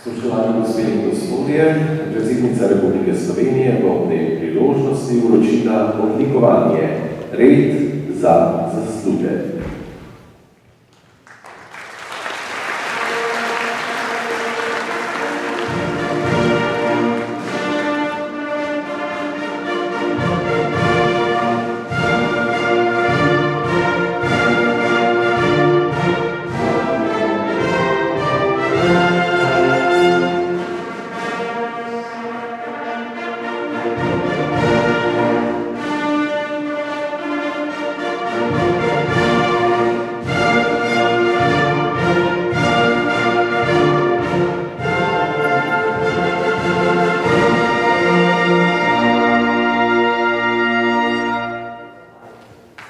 Spoštovani gospe in gospodje, predsednica Republike Slovenije bo ob tej priložnosti vročila odlikovanje Red za zasluge.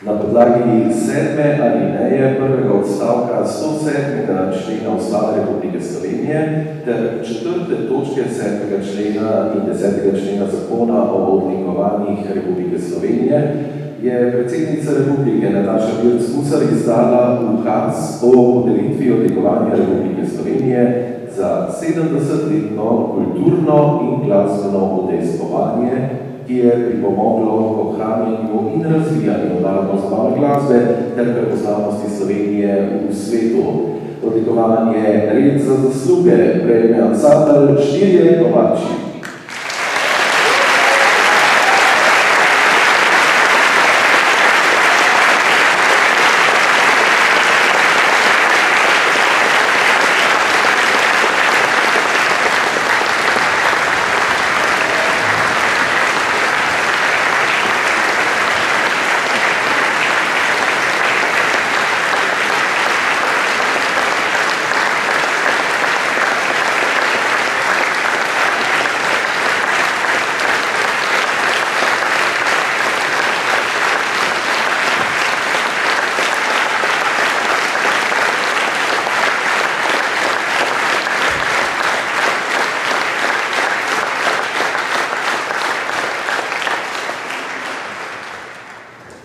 Na podlagi 7. alineje prvega odstavka 107. člena Ustave Republike Slovenije ter 4. točke 7. člena in 10. člena Zakona o odlikovanjih Republike Slovenije je predsednica Republike Nataša Pirc Musar izdala ukaz o podelitvi odlikovanja Republike Slovenije za 70-letno kulturno in glasbeno udejstvovanje, ki je pripomoglo k ohranjanju in razvijanju narodno-zabavne glasbe ter prepoznavnosti Slovenije v svetu. Odlikovanje Red za zasluge prejme ansambel Štirje kovači.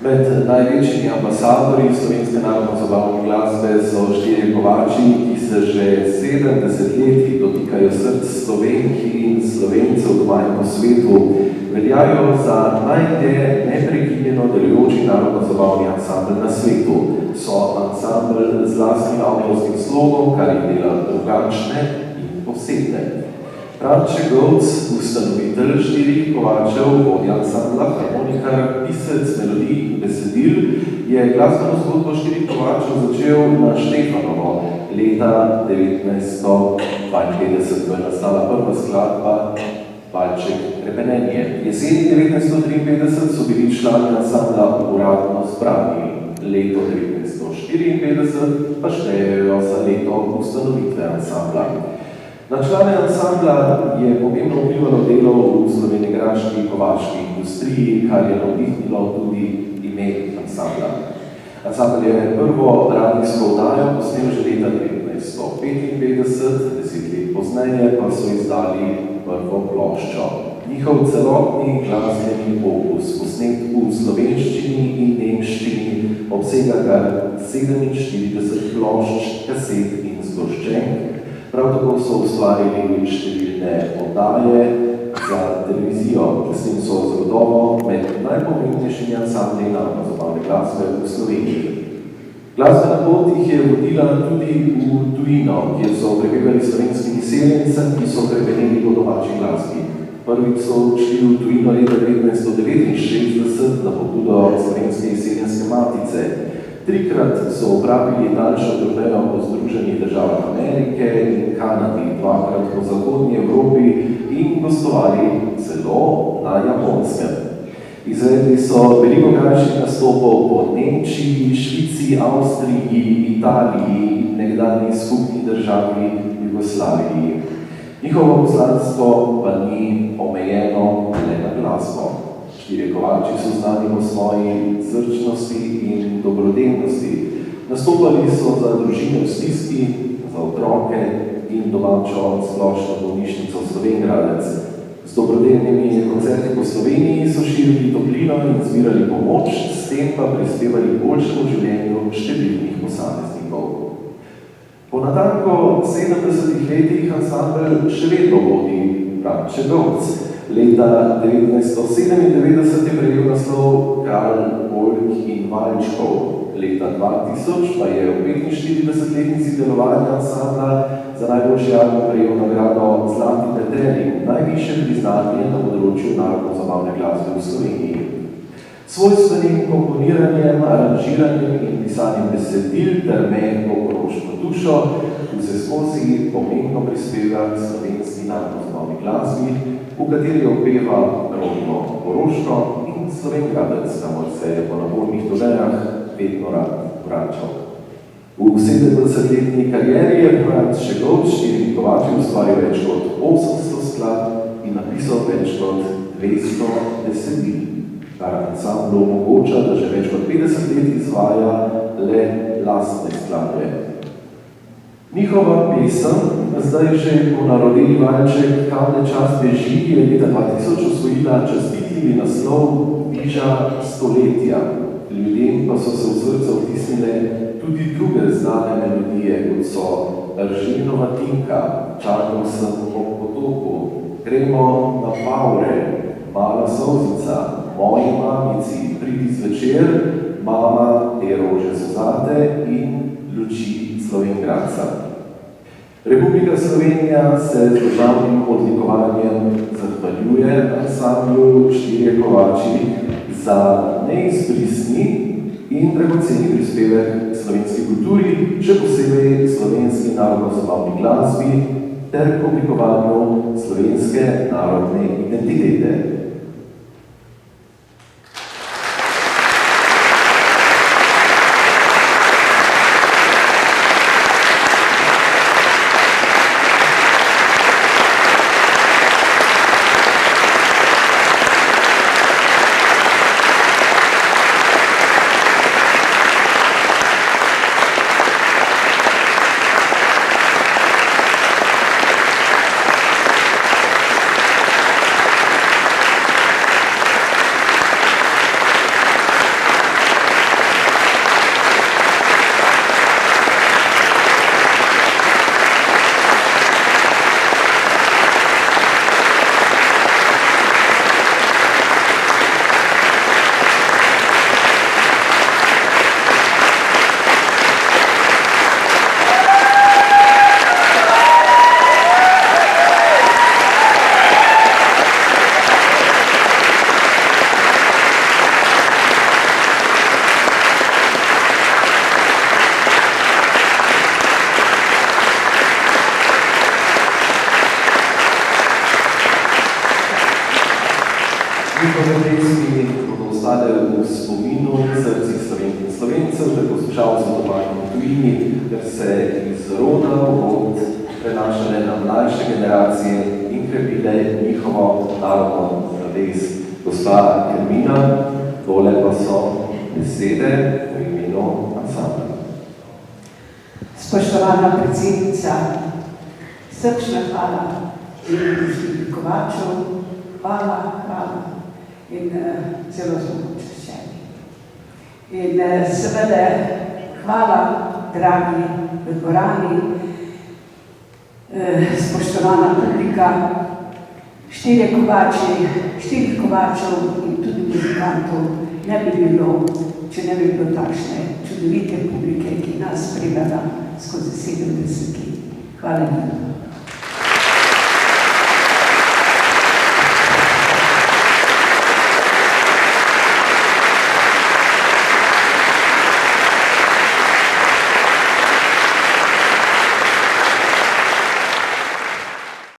Med največjimi ambasadorji slovenske narodno-zabavne glasbe so Štirje kovači, ki se že 70 let dotikajo src Slovenk in Slovencev doma in po svetu, veljajo za najdlje neprekinjeno delujoči narodno-zabavni ansambel na svetu. So ansambel z lastnim avtorskim slogom, kar jih dela drugačne in posebne. Branče Govc, ustanovitelj Štirih kovačev, vodja ansambla, harmonikar, pisec, melodij in besedil, je glasbeno zgodbo Štirih kovačev začel na Štefanovo leta 1952, ko je nastala prva skladba Valček Hrepenenje. Jeseni 1953 so bili člani ansambla uradno zbrani. Leto 1954 pa štejejo za leto ustanovitve ansambla. Na člane ansambla je pomembno vplivalo delo v slovenjegraški kovaški industriji, kar je navdihnilo tudi ime ansambla. Ansambl je prvo radijsko oddajo posnel že leta 1955, 10 let pozneje pa so izdali prvo ploščo. Njihov celotni glasbeni opus, posnet v slovenščini in nemščini, obsega kar 47 plošč, kaset in zgoščenk. Prav tako so ustvarili številne oddaje za televizijo, s tem so zagotovo med najpomembnejšimi ansambli narodno-zabavne glasbe v Sloveniji. Glasbena pot jih je vodila tudi v tujino, kjer so prepevali slovenskimi seljencem, ki so hrepeneli po domači glasbi. Prvič so odšli v tujino leta 1969 na pobudo Slovenske izseljenske matice. Trikrat so opravili daljšo turnejo po Združenih državah Amerike in Kanadi, dvakrat po zahodnji Evropi in gostovali celo na Japonskem. Izvedli so veliko krajših nastopov po Nemčiji, Švici, Avstriji, Italiji in nekdanji skupni državi Jugoslaviji. Njihovo poslanstvo pa ni omejeno le na glasbo. Štirje kovači so znani po svoji srčnosti in dobrodelnosti. Nastopali so za družine v stiski, za otroke in domačo splošno bolnišnico Slovenjgradec. Z dobrodelnimi koncerti po Sloveniji so širili toplino in zbirali pomoč, s tem pa prispevali boljšemu življenju številnih posameznikov. Po natanko 70 letih ansambel še vedno vodi Brat Čegovc. Leta 1997 je prejel naslov Karl Volk in Valčkov. Leta 2000 pa je v 45-letnici delovanja ansambla za najboljši album prejel nagrado Zlati petelin, najvišje priznanje na področju narodno-zabavne glasbe v Sloveniji. Svojstvenim komponiranjem, aranžiranjem in pisanjem besedil ter mehko koroško dušo vseskozi pomembno prispeva k slovenski narodno-zabavni glasbi, v kateri opeva rodno Koroško in Slovengradec, kamor se je po napornih turnejah vedno rad vračal. V 70-letni karieri je Brat Čegovc s štirimi kovači ustvaril več kot 800 skladb in napisal več kot 200 besedil, kar ansamblu omogoča, da že več kot 50 let izvaja le lastne skladbe. Njihova pesem, zdaj že ponarodeli valček Kam čas beži, je leta 2000 osvojila častitljivi naslov Viža stoletja. Ljudem pa so se v srce vtisnile tudi druge znane melodije, kot so Ržinova Tinka, Čakal sem ob potoku, Gremo na Pavre, Mala solzica, Moji mamici, Pridi zvečer, Mama, te rože so zate in Luči Slovengradca. Republika Slovenija se z državnim odlikovanjem zahvaljuje ansamblu Štirje kovači za neizbrisni in dragoceni prispevek slovenski kulturi, še posebej slovenski narodno-zabavni glasbi ter oblikovanju slovenske narodne identitete. Njihove pesmi bodo ostale v spominu srcih Slovenk in Slovencev, ter poslušalcev doma in v tujini, ker se iz roda v rod prenašale na mlajše generacije in krepile njihovo narodno zavest. Gospa Hermina, tole pa so besede v imenu ansambla. Spoštovana predsednica, srčna hvala in Štirih kovačev, hvala in zelo smo počaščeni. In seveda hvala, dragi v dvorani, spoštovana publika, Štirih kovačev in tudi muzikantov ne bi bilo, če ne bi bilo takšne čudovite publike, ki nas spremljala skozi 70 let. Hvala lepa.